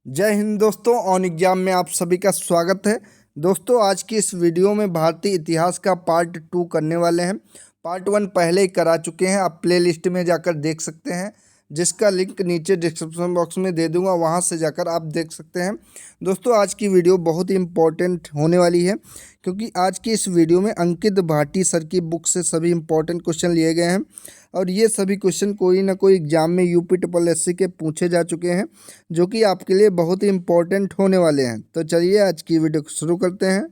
जय हिंद दोस्तों। On exam में आप सभी का स्वागत है। दोस्तों आज की इस वीडियो में भारतीय इतिहास का पार्ट 2 करने वाले हैं। पार्ट 1 पहले ही करा चुके हैं, आप प्ले लिस्ट में जाकर देख सकते हैं, जिसका लिंक नीचे डिस्क्रिप्शन बॉक्स में दे दूंगा, वहां से जाकर आप देख सकते हैं। दोस्तों आज की वीडियो बहुत ही इम्पोर्टेंट होने वाली है, क्योंकि आज की इस वीडियो में अंकित भाटी सर की बुक से सभी इम्पोर्टेंट क्वेश्चन लिए गए हैं और ये सभी क्वेश्चन कोई ना कोई एग्जाम में यूपी ट्रिपल एससी के पूछे जा चुके हैं, जो कि आपके लिए बहुत ही इम्पोर्टेंट होने वाले हैं। तो चलिए आज की वीडियो को शुरू करते हैं।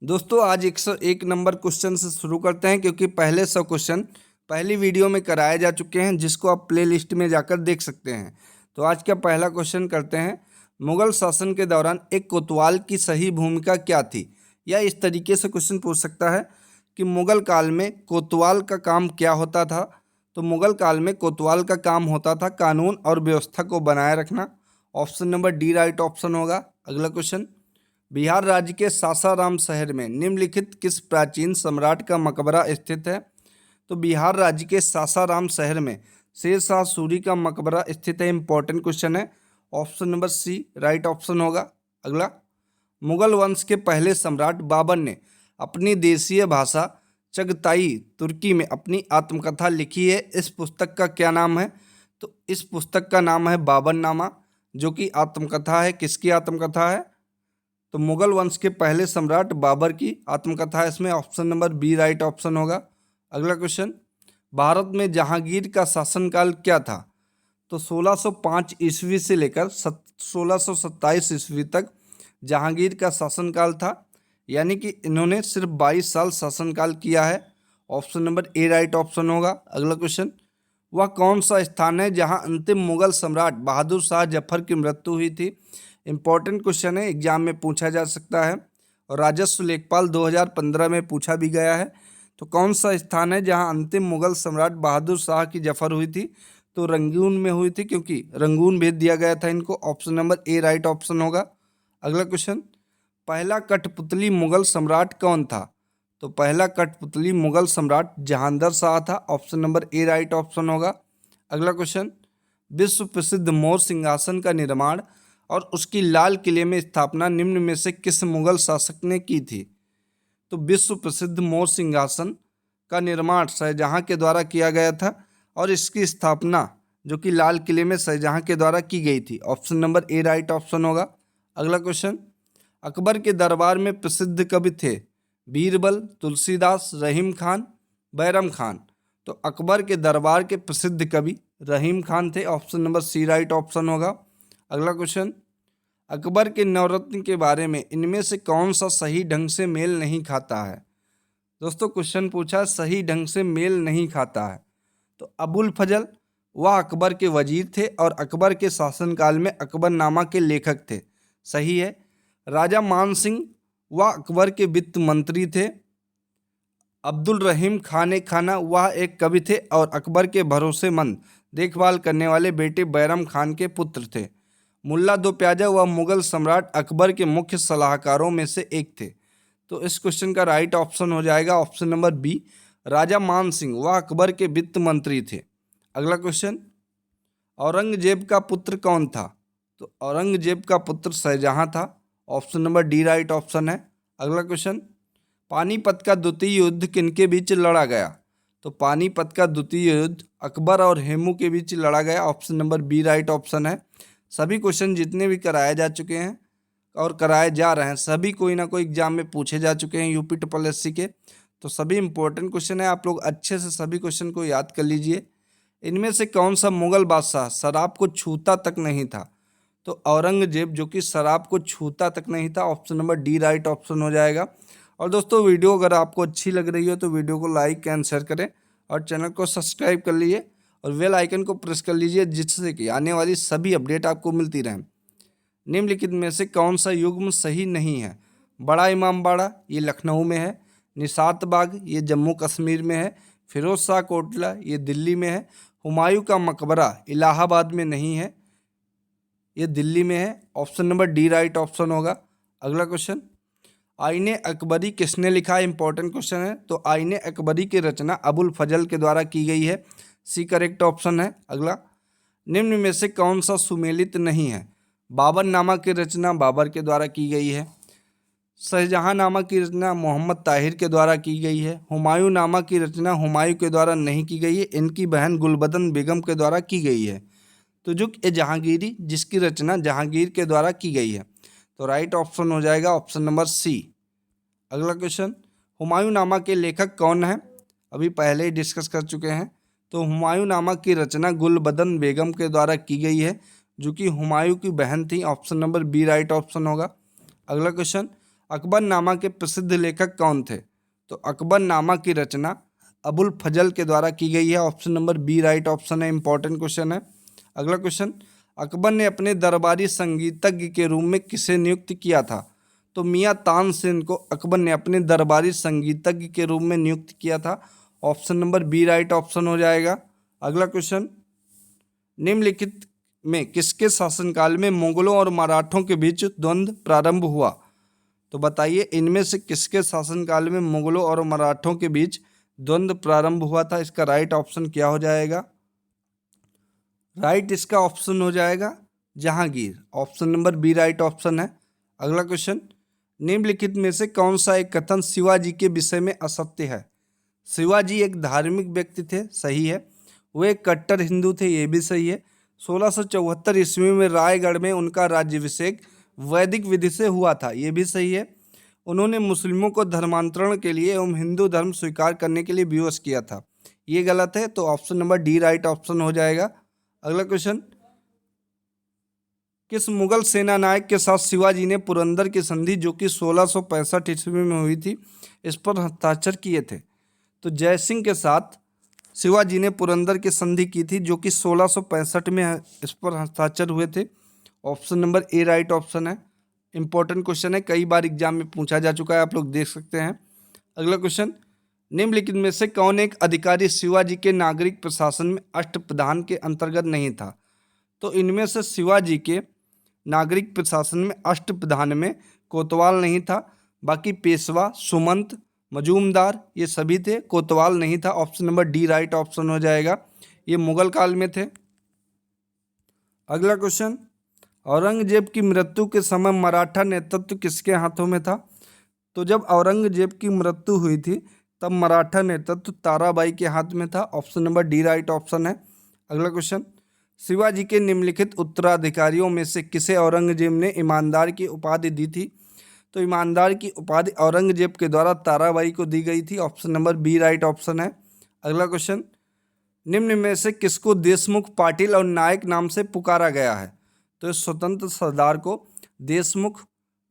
दोस्तों आज 101 नंबर क्वेश्चन से शुरू करते हैं, क्योंकि पहले 100 क्वेश्चन पहली वीडियो में कराए जा चुके हैं, जिसको आप प्ले लिस्ट में जाकर देख सकते हैं। तो आज का पहला क्वेश्चन करते हैं। मुगल शासन के दौरान एक कोतवाल की सही भूमिका क्या थी? या इस तरीके से क्वेश्चन पूछ सकता है कि मुगल काल में कोतवाल का काम क्या होता था? तो मुगल काल में कोतवाल का काम होता था कानून और व्यवस्था को बनाए रखना। Option number D right option होगा। अगला क्वेश्चन, बिहार राज्य के सासाराम शहर में निम्नलिखित किस प्राचीन सम्राट का मकबरा स्थित है? तो बिहार राज्य के सासाराम शहर में शेरशाह सूरी का मकबरा स्थित है। इंपॉर्टेंट क्वेश्चन है। Option number C right option होगा। अगला, मुगल वंश के पहले सम्राट बाबर ने अपनी देशीय भाषा चगताई तुर्की में अपनी आत्मकथा लिखी है। इस पुस्तक का क्या नाम है? तो इस पुस्तक का नाम है बाबरनामा, जो कि आत्मकथा है। किसकी आत्मकथा है? तो मुगल वंश के पहले सम्राट बाबर की आत्मकथा है। इसमें option number B right option होगा। अगला क्वेश्चन, भारत में जहांगीर का शासनकाल क्या था? तो 1605 ईस्वी से लेकर 1627 ईस्वी तक जहांगीर का शासनकाल था, यानी कि इन्होंने सिर्फ 22 साल शासनकाल किया है। Option number A right option होगा। अगला क्वेश्चन, वह कौन सा स्थान है जहां अंतिम मुगल सम्राट बहादुर शाह जफर की मृत्यु हुई थी? इंपॉर्टेंट क्वेश्चन है, एग्जाम में पूछा जा सकता है और राजस्व लेखपाल 2015 में पूछा भी गया है। तो कौन सा स्थान है जहां अंतिम मुगल सम्राट बहादुर शाह की जफर हुई थी? तो रंगून में हुई थी, क्योंकि रंगून भेज दिया गया था इनको। Option number A right option होगा। अगला क्वेश्चन, पहला कठपुतली मुगल सम्राट कौन था? तो पहला कठपुतली मुगल सम्राट जहांगीर शाह था। Option number A right option होगा। अगला क्वेश्चन, विश्व प्रसिद्ध मोर सिंहासन का निर्माण और उसकी लाल किले में स्थापना निम्न में से किस मुगल शासक ने की थी? तो विश्व प्रसिद्ध मोर सिंहासन का निर्माण शाहजहां के द्वारा किया गया था और इसकी स्थापना जो कि लाल किले में शाहजहां के द्वारा की गई थी। Option number A right option होगा। अगला क्वेश्चन, अकबर के दरबार में प्रसिद्ध कवि थे बीरबल, तुलसीदास, रहीम खान, बैरम खान। तो अकबर के दरबार के प्रसिद्ध कवि रहीम खान थे। Option number C right option होगा। अगला क्वेश्चन, अकबर के नवरत्न के बारे में इनमें से कौन सा सही ढंग से मेल नहीं खाता है? दोस्तों क्वेश्चन पूछा सही ढंग से मेल नहीं खाता है। तो अबुल फजल वह अकबर के वजीर थे और अकबर के शासनकाल में अकबरनामा के लेखक थे। सही है। राजा मान सिंह वह अकबर के वित्त मंत्री थे। अब्दुल रहीम खान खाना वह एक कवि थे और अकबर के भरोसेमंद देखभाल करने वाले बेटे बैरम खान के पुत्र थे। मुल्ला दो प्याजा वह मुगल सम्राट अकबर के मुख्य सलाहकारों में से एक थे। तो इस क्वेश्चन का राइट ऑप्शन हो जाएगा ऑप्शन नंबर बी, राजा मान सिंह वह अकबर के वित्त मंत्री थे। अगला क्वेश्चन, औरंगजेब का पुत्र कौन था? तो औरंगजेब का पुत्र शाहजहां था। Option number D right option है। अगला क्वेश्चन, पानीपत का द्वितीय युद्ध किनके बीच लड़ा गया? तो पानीपत का द्वितीय युद्ध अकबर और हेमू के बीच लड़ा गया। Option number B right option है। सभी क्वेश्चन जितने भी कराए जा चुके हैं और कराए जा रहे हैं, सभी कोई ना कोई एग्जाम में पूछे जा चुके हैं यूपी ट्रिपल एससी के। तो सभी इंपॉर्टेंट क्वेश्चन है, आप लोग अच्छे से सभी क्वेश्चन को याद कर लीजिए। इनमें से कौन सा मुगल बादशाह शराब को छूता तक नहीं था? तो औरंगजेब जो कि शराब को छूता तक नहीं था। Option number D right option हो जाएगा। और दोस्तों वीडियो अगर आपको अच्छी लग रही हो तो वीडियो को लाइक एंड शेयर करें और चैनल को सब्सक्राइब कर लीजिए और बेल आइकन को प्रेस कर लीजिए, जिससे कि आने वाली सभी अपडेट आपको मिलती रहें। निम्नलिखित में से कौन सा युग्म सही नहीं है? बड़ा इमामबाड़ा ये लखनऊ में है, निशात बाग ये जम्मू कश्मीर में है, फिरोज शाह कोटला ये दिल्ली में है, हुमायूं का मकबरा इलाहाबाद में नहीं है, ये दिल्ली में है। Option number D right option होगा। अगला क्वेश्चन, आईने अकबरी किसने लिखा? इंपॉर्टेंट क्वेश्चन है। तो आईने अकबरी की रचना अबुल फजल के द्वारा की गई है। सी करेक्ट ऑप्शन है। अगला, निम्न में से कौन सा सुमेलित नहीं है? बाबरनामा की रचना बाबर के द्वारा की गई है। शाहजहांनामा की रचना मोहम्मद ताहिर के द्वारा की गई है। हुमायूंनामा की रचना हुमायूं के द्वारा नहीं की गई है, इनकी बहन गुलबदन बेगम के द्वारा की गई है। तुजुक-ए-जहांगीरी जिसकी रचना जहांगीर के द्वारा की गई है। तो राइट ऑप्शन हो जाएगा ऑप्शन नंबर सी। अगला क्वेश्चन, हुमायूंनामा के लेखक कौन है? अभी पहले ही डिस्कस कर चुके हैं। तो हुमायूंनामा की रचना गुलबदन बेगम के द्वारा की गई है, जो कि हुमायूं की बहन थी। Option number B right option होगा। अगला क्वेश्चन, अकबरनामा के प्रसिद्ध लेखक कौन थे? तो अकबरनामा की रचना अबुल फजल के द्वारा की गई है। Option number B right option है, इंपॉर्टेंट क्वेश्चन है। अगला क्वेश्चन, अकबर ने अपने दरबारी संगीतज्ञ के रूप में किसे नियुक्त किया था? तो मियाँ तानसेन को अकबर ने अपने दरबारी संगीतज्ञ के रूप में नियुक्त किया था। Option number B right option हो जाएगा। अगला क्वेश्चन, निम्नलिखित में किसके शासनकाल में मुगलों और मराठों के बीच द्वंद्व प्रारंभ हुआ? तो बताइए इनमें से किसके शासनकाल में मुगलों और मराठों के बीच द्वंद्व प्रारंभ हुआ था? इसका राइट ऑप्शन क्या हो जाएगा? राइट इसका ऑप्शन हो जाएगा Jahangir. Option number B right option है। अगला क्वेश्चन, निम्नलिखित में से कौन सा एक कथन शिवाजी के विषय में असत्य है? शिवाजी एक धार्मिक व्यक्ति थे, सही है। वो एक कट्टर हिंदू थे, ये भी सही है। 1674 ईस्वी में रायगढ़ में उनका राज्याभिषेक वैदिक विधि से हुआ था, ये भी सही है। उन्होंने मुस्लिमों को धर्मांतरण के लिए एवं हिंदू धर्म स्वीकार करने के लिए विवश किया था, ये गलत है। तो option number D right option हो जाएगा। अगला क्वेश्चन, किस मुगल सेना नायक के साथ शिवाजी ने पुरंदर की संधि जो कि 1665 ईस्वी में हुई थी, इस पर हस्ताक्षर किए थे? तो जयसिंह के साथ शिवाजी ने पुरंदर की संधि की थी, जो कि 1665 में इस पर हस्ताक्षर हुए थे। Option number A right option है, इंपॉर्टेंट क्वेश्चन है, कई बार एग्जाम में पूछा जा चुका है, आप लोग देख सकते हैं। अगला क्वेश्चन, निम्नलिखित में से कौन एक अधिकारी शिवाजी के नागरिक प्रशासन में अष्टप्रधान के अंतर्गत नहीं था? तो इनमें से शिवाजी के नागरिक प्रशासन में अष्टप्रधान में कोतवाल नहीं था, बाकी पेशवा, सुमंत, मजूमदार ये सभी थे, कोतवाल नहीं था। Option number D right option हो जाएगा, ये मुगल काल में थे। अगला क्वेश्चन, औरंगजेब की मृत्यु के समय मराठा नेतृत्व किसके हाथों में था? तो जब औरंगजेब की मृत्यु हुई थी तब मराठा नेतृत्व ताराबाई के हाथ में था। Option number D right option है। अगला क्वेश्चन, शिवाजी के निम्नलिखित उत्तराधिकारियों में से किसे औरंगजेब ने ईमानदार की उपाधि दी थी? तो ईमानदार की उपाधि औरंगजेब के द्वारा ताराबाई को दी गई थी। Option number B right option है। अगला क्वेश्चन, निम्न में से किसको देशमुख, पाटिल और नायक नाम से पुकारा गया है? तो इस स्वतंत्र सरदार को देशमुख,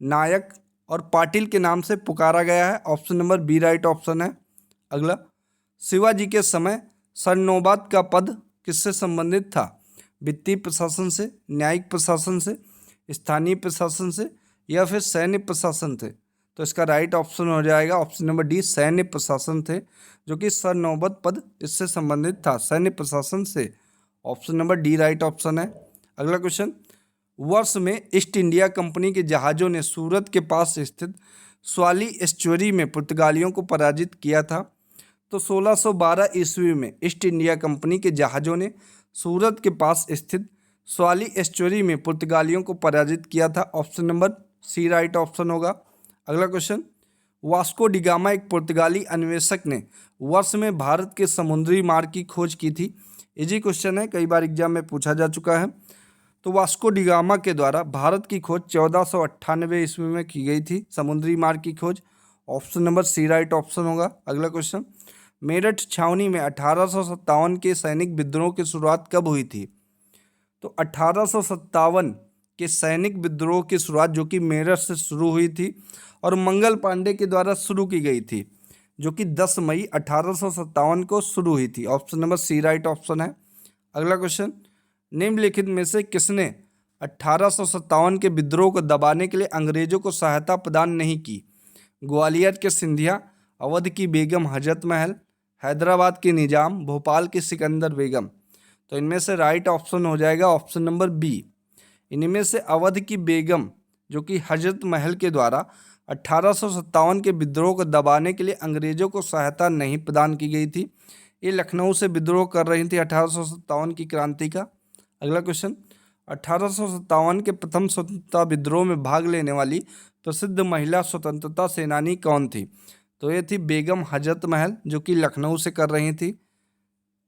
नायक और पाटिल के नाम से पुकारा गया है। Option number B right option है। अगला, शिवाजी के समय सरनौबत का पद किससे संबंधित था? वित्तीय प्रशासन से, न्यायिक प्रशासन से, स्थानीय प्रशासन से या फिर सैन्य प्रशासन से? तो इसका राइट ऑप्शन हो जाएगा ऑप्शन नंबर डी, सैन्य प्रशासन थे, जो कि सरनौबत पद इससे संबंधित था, सैन्य प्रशासन से। Option number D right option है। अगला क्वेश्चन, वर्ष में ईस्ट इंडिया कंपनी के जहाज़ों ने सूरत के पास स्थित स्वाली एस्चुरी में पुर्तगालियों को पराजित किया था। तो 1612 ईस्वी में ईस्ट इंडिया कंपनी के जहाज़ों ने सूरत के पास स्थित स्वाली एस्चुरी में पुर्तगालियों को पराजित किया था। Option number C right option होगा। अगला क्वेश्चन, वास्को डी गामा एक पुर्तगाली अन्वेषक ने वर्ष में भारत के समुद्री मार्ग की खोज की थी। इजी क्वेश्चन है, कई बार एग्जाम में पूछा जा चुका है। तो वास्को डी गामा के द्वारा भारत की खोज 1498 ईस्वी में की गई थी, समुद्री मार्ग की खोज। Option number C right option होगा। अगला क्वेश्चन, मेरठ छावनी में 1857 के सैनिक विद्रोह की शुरुआत कब हुई थी? तो 1857 के सैनिक विद्रोह की शुरुआत जो कि मेरठ से शुरू हुई थी और मंगल पांडे के द्वारा शुरू की गई थी, जो कि 10 मई 1857 को शुरू हुई थी। Option number C right option है। अगला क्वेश्चन, निम्नलिखित में से किसने 1857 के विद्रोह को दबाने के लिए अंग्रेजों को सहायता प्रदान नहीं की? ग्वालियर के सिंधिया, अवध की बेगम हजरत महल, हैदराबाद के निजाम, भोपाल की सिकंदर बेगम? तो इनमें से राइट ऑप्शन हो जाएगा ऑप्शन नंबर बी। इनमें से अवध की बेगम जो कि हजरत महल के द्वारा 1857 के विद्रोह को दबाने के लिए अंग्रेजों को सहायता नहीं प्रदान की गई थी। ये लखनऊ से विद्रोह कर रही थी 1857 की क्रांति का। अगला क्वेश्चन, 1857 के प्रथम स्वतंत्रता विद्रोह में भाग लेने वाली प्रसिद्ध महिला स्वतंत्रता सेनानी कौन थी? तो ये थी बेगम हजरत महल, जो कि लखनऊ से कर रही थी।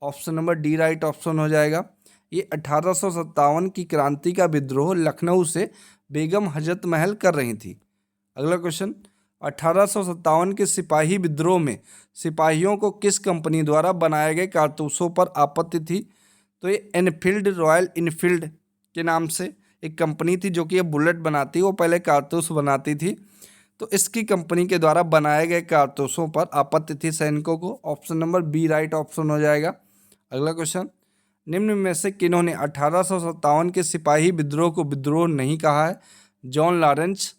Option number D right option हो जाएगा। ये 1857 की क्रांति का विद्रोह लखनऊ से बेगम हजरत महल कर रही थी। अगला क्वेश्चन, 1857 के सिपाही विद्रोह में सिपाहियों को किस कंपनी द्वारा बनाए गए कारतूसों पर आपत्ति थी? तो ये एनफील्ड, रॉयल इनफील्ड के नाम से एक कंपनी थी जो कि ये बुलेट बनाती, वो पहले कारतूस बनाती थी। तो इसकी कंपनी के द्वारा बनाए गए कारतूसों पर आपत्ति थी सैनिकों को। Option number B right option हो जाएगा। अगला क्वेश्चन, निम्न में से किन्होंने 1857 के सिपाही विद्रोह को विद्रोह नहीं कहा है? John Lawrence,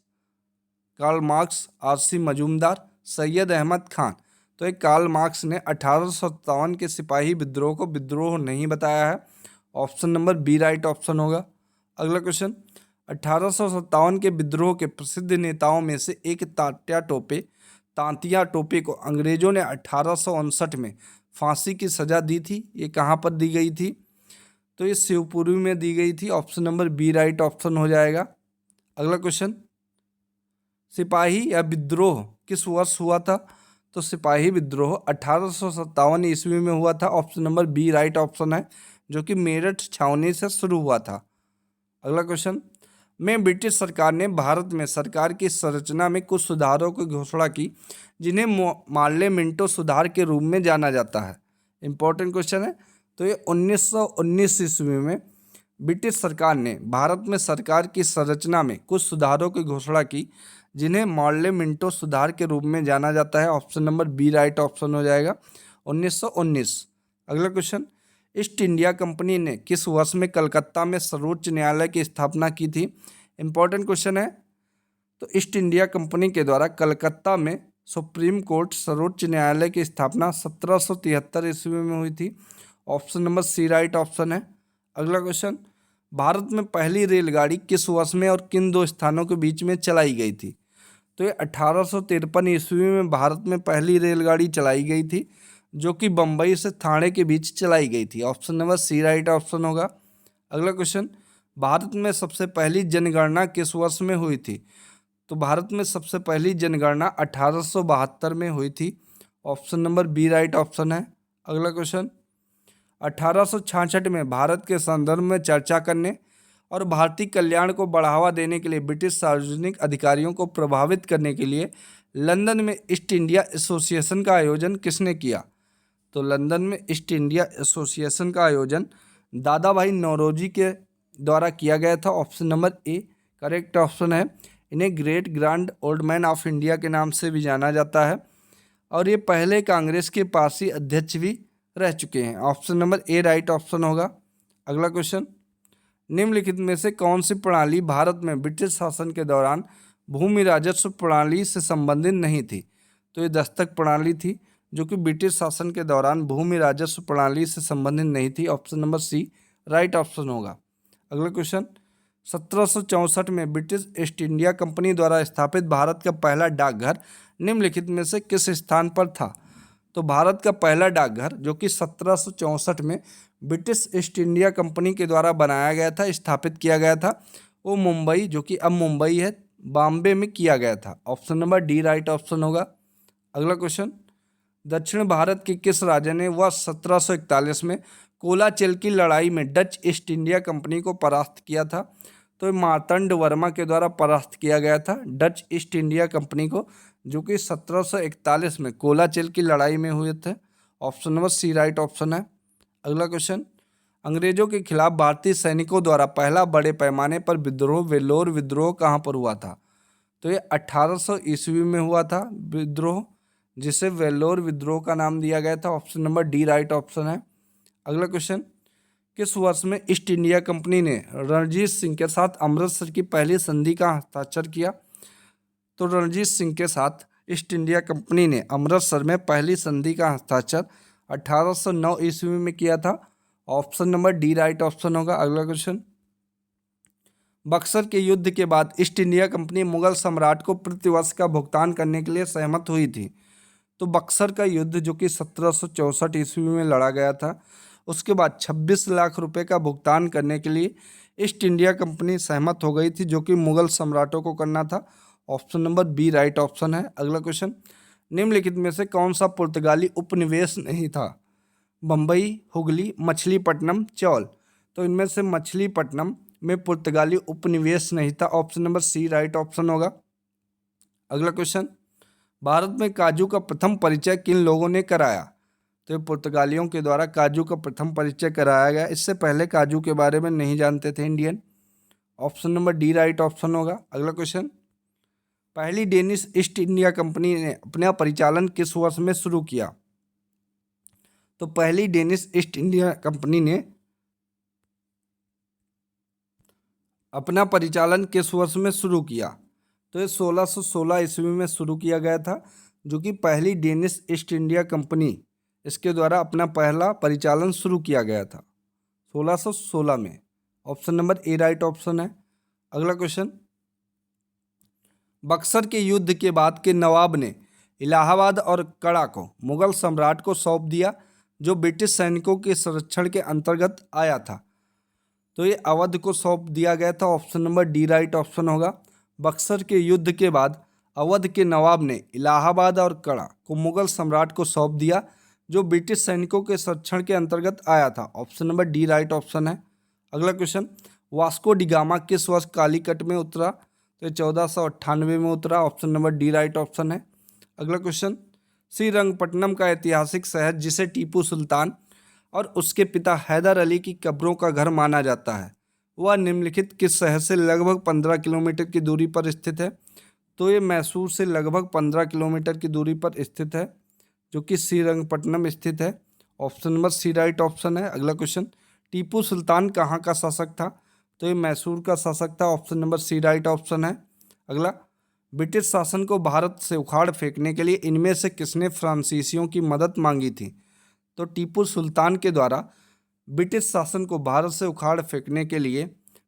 Karl Marx, R C Majumdar, Syed Ahmad Khan. तो एक कार्ल मार्क्स ने 1857 के सिपाही विद्रोह को विद्रोह नहीं बताया है। Option number B right option होगा। अगला क्वेश्चन, 1857 के विद्रोह के प्रसिद्ध नेताओं में से एक तांतिया टोपे को अंग्रेजों ने 1859 में फांसी की सजा दी थी। ये कहाँ पर दी गई थी? तो ये शिवपुरी में दी गई थी। Option number B right option हो जाएगा। अगला क्वेश्चन, सिपाही या विद्रोह किस वर्ष हुआ था? तो सिपाही विद्रोह 1857 ईस्वी में हुआ था। Option number B right option है, जो कि मेरठ छावनी से शुरू हुआ था। अगला क्वेश्चन, में ब्रिटिश सरकार ने भारत में सरकार की संरचना में कुछ सुधारों की घोषणा की जिन्हें मार्ले मिंटो सुधार के रूप में जाना जाता है। इंपॉर्टेंट क्वेश्चन है। तो ये 1919 ईस्वी में ब्रिटिश सरकार ने भारत में सरकार की संरचना में कुछ सुधारों की घोषणा की जिन्हें मार्ले मिंटो सुधार के रूप में जाना जाता है। Option number B right option हो जाएगा, 1919। अगला क्वेश्चन, ईस्ट इंडिया कंपनी ने किस वर्ष में कलकत्ता में सर्वोच्च न्यायालय की स्थापना की थी? इंपॉर्टेंट क्वेश्चन है। तो ईस्ट इंडिया कंपनी के द्वारा कलकत्ता में सुप्रीम कोर्ट सर्वोच्च न्यायालय की स्थापना 1773 ईस्वी में हुई थी। Option number C right option है। अगला क्वेश्चन, भारत में पहली रेलगाड़ी किस वर्ष में और किन दो स्थानों के बीच में चलाई गई थी? तो ये 1853 ईस्वी में भारत में पहली रेलगाड़ी चलाई गई थी, जो कि बम्बई से थाने के बीच चलाई गई थी। Option number C right option होगा। अगला क्वेश्चन, भारत में सबसे पहली जनगणना किस वर्ष में हुई थी? तो भारत में सबसे पहली जनगणना 1872 में हुई थी। Option number B right option है। अगला क्वेश्चन, 1866 में भारत के संदर्भ में चर्चा करने और भारतीय कल्याण को बढ़ावा देने के लिए ब्रिटिश सार्वजनिक अधिकारियों को प्रभावित करने के लिए लंदन में ईस्ट इंडिया एसोसिएशन का आयोजन किसने किया? तो लंदन में ईस्ट इंडिया एसोसिएशन का आयोजन दादा भाई नौरोजी के द्वारा किया गया था। Option number A correct option है। इन्हें great grand old man of India के नाम से भी जाना जाता है और ये पहले कांग्रेस के पार्टी अध्यक्ष भी रह चुके हैं। Option number A right option होगा। अगला क्वेश्चन, निम्नलिखित में से कौन सी प्रणाली भारत में ब्रिटिश शासन के दौरान भूमि राजस्व प्रणाली से संबंधित नहीं थी? तो ये दस्तक प्रणाली थी, जो कि ब्रिटिश शासन के दौरान भूमि राजस्व प्रणाली से संबंधित नहीं थी। Option number C right option होगा। अगला क्वेश्चन, 1764 में ब्रिटिश ईस्ट इंडिया कंपनी द्वारा स्थापित भारत का पहला डाकघर निम्नलिखित में से किस स्थान पर था? तो भारत का पहला डाकघर जो कि 1764 में ब्रिटिश ईस्ट इंडिया कंपनी के द्वारा बनाया गया था, स्थापित किया गया था, वो मुंबई, जो कि अब मुंबई है, बॉम्बे में किया गया था। Option number D right option होगा। अगला क्वेश्चन, दक्षिण भारत के किस राजा ने वर्ष 1741 में कोलाचल की लड़ाई में डच ईस्ट इंडिया कंपनी को परास्त किया था? तो मार्तंड वर्मा के द्वारा परास्त किया गया था डच ईस्ट इंडिया कंपनी को, जो कि 1741 में कोलाचल की लड़ाई में हुए थे। Option number C right option है। अगला क्वेश्चन, अंग्रेजों के खिलाफ भारतीय सैनिकों द्वारा पहला बड़े पैमाने पर विद्रोह वेल्लोर विद्रोह कहाँ पर हुआ था? तो ये 1800 ईस्वी में हुआ था विद्रोह, जिसे वेल्लोर विद्रोह का नाम दिया गया था। Option number D right option है। अगला क्वेश्चन, किस वर्ष में ईस्ट इंडिया कंपनी ने रणजीत सिंह के साथ अमृतसर की पहली संधि का हस्ताक्षर किया? तो रणजीत सिंह के साथ ईस्ट इंडिया कंपनी ने अमृतसर में पहली संधि का हस्ताक्षर 1809 ईस्वी में किया था। Option number D right option होगा। अगला क्वेश्चन, बक्सर के युद्ध के बाद ईस्ट इंडिया कंपनी मुगल सम्राट को प्रतिवर्ष का भुगतान करने के लिए सहमत हुई थी। तो बक्सर का युद्ध जो कि 1764 ईस्वी में लड़ा गया था, उसके बाद 26 लाख रुपए का भुगतान करने के लिए ईस्ट इंडिया कंपनी सहमत हो गई थी, जो कि मुगल सम्राटों को करना था। Option number B right option है। अगला क्वेश्चन, निम्नलिखित में से कौन सा पुर्तगाली उपनिवेश नहीं था? बम्बई, हुगली, मछलीपट्टनम, चौल। तो इनमें से मछलीपट्टनम में पुर्तगाली उपनिवेश नहीं था। Option number C right option होगा। अगला क्वेश्चन, भारत में काजू का प्रथम परिचय किन लोगों ने कराया? तो ये पुर्तगालियों के द्वारा काजू का प्रथम परिचय कराया गया। इससे पहले काजू के बारे में नहीं जानते थे Indian. Option number D right option होगा। अगला क्वेश्चन, पहली डेनिश ईस्ट इंडिया कंपनी ने अपना परिचालन किस वर्ष में शुरू किया? तो पहली डेनिश ईस्ट इंडिया कंपनी ने अपना परिचालन किस वर्ष में शुरू किया? तो ये 1616 ईस्वी में शुरू किया गया था, जो कि पहली डेनिश ईस्ट इंडिया कंपनी, इसके द्वारा अपना पहला परिचालन शुरू किया गया था 1616 में। Option number A right option है। अगला क्वेश्चन, बक्सर के युद्ध के बाद के नवाब ने इलाहाबाद और कड़ा को मुगल सम्राट को सौंप दिया, जो ब्रिटिश सैनिकों के संरक्षण के अंतर्गत आया था। तो ये अवध को सौंप दिया गया था। Option number D right option होगा। बक्सर के युद्ध के बाद अवध के नवाब ने इलाहाबाद और कड़ा को मुगल सम्राट को सौंप दिया, जो ब्रिटिश सैनिकों के संरक्षण के अंतर्गत आया था। Option number D right option है। अगला क्वेश्चन, वास्को डी गामा किस वर्ष कालीकट में उतरा? तो 1498 में उतरा। Option number D right option है। अगला क्वेश्चन, श्रीरंगपट्टनम का ऐतिहासिक शहर जिसे टीपू सुल्तान और उसके पिता हैदर अली की कब्रों का घर माना जाता है, वह निम्नलिखित किस शहर से लगभग 15 किलोमीटर की दूरी पर स्थित है? तो ये मैसूर से लगभग 15 किलोमीटर की दूरी पर स्थित है, जो कि श्रीरंगपट्टनम स्थित है। Option number C right option है। अगला क्वेश्चन, टीपू सुल्तान कहाँ का शासक था? तो ये मैसूर का शासक था। Option number C right option है। अगला, ब्रिटिश शासन को भारत से उखाड़ फेंकने के लिए इनमें से किसने फ्रांसीसियों की मदद मांगी थी? तो टीपू सुल्तान के द्वारा ब्रिटिश शासन को भारत से उखाड़ फेंकने के लिए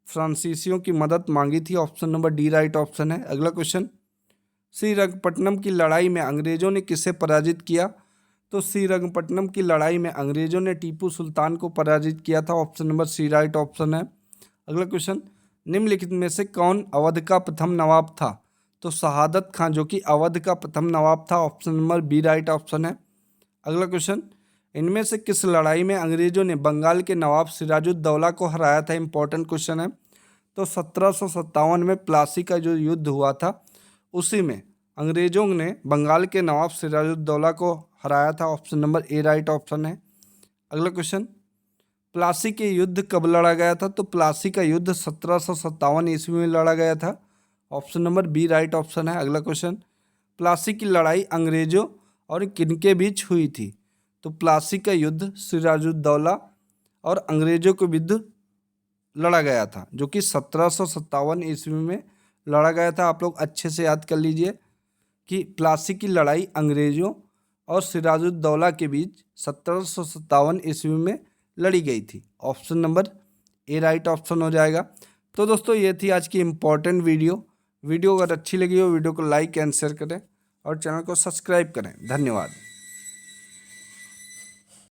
फ्रांसीसियों की मदद मांगी थी। Option number D right option है। अगला क्वेश्चन, श्रीरंगपट्टनम की लड़ाई में अंग्रेजों ने किसे पराजित किया? तो श्रीरंगपट्टनम की लड़ाई में अंग्रेजों ने टीपू सुल्तान को पराजित किया था। Option number C right option है। अगला क्वेश्चन, निम्नलिखित में से कौन अवध का प्रथम नवाब था? तो शहादत खां, जो कि अवध का प्रथम नवाब था। Option number B right option है। अगला क्वेश्चन, इनमें से किस लड़ाई में अंग्रेजों ने बंगाल के नवाब सिराजुद्दौला को हराया था? इंपॉर्टेंट क्वेश्चन है। तो 1757 में प्लासी का जो युद्ध हुआ था, उसी में अंग्रेजों ने बंगाल के नवाब सिराजुद्दौला को हराया था। Option number A right option है। अगला क्वेश्चन, प्लासी के युद्ध कब लड़ा गया था? तो प्लासी का युद्ध 1757 ईस्वी में लड़ा गया था। Option number B right option है। अगला क्वेश्चन, प्लासी की लड़ाई अंग्रेजों और किनके बीच हुई थी? तो प्लासी का युद्ध सिराजुद्दौला और अंग्रेजों के विरुद्ध लड़ा गया था, जो कि 1757 ईस्वी में लड़ा गया था। आप लोग अच्छे से याद कर लीजिए कि प्लासी की लड़ाई अंग्रेजों और सिराजुद्दौला के बीच 1757 ईस्वी में लड़ी गई थी। Option number A right option हो जाएगा। तो दोस्तों, ये थी आज की इम्पोर्टेंट वीडियो अगर अच्छी लगी हो वीडियो को लाइक एंड शेयर करें और चैनल को सब्सक्राइब करें। धन्यवाद।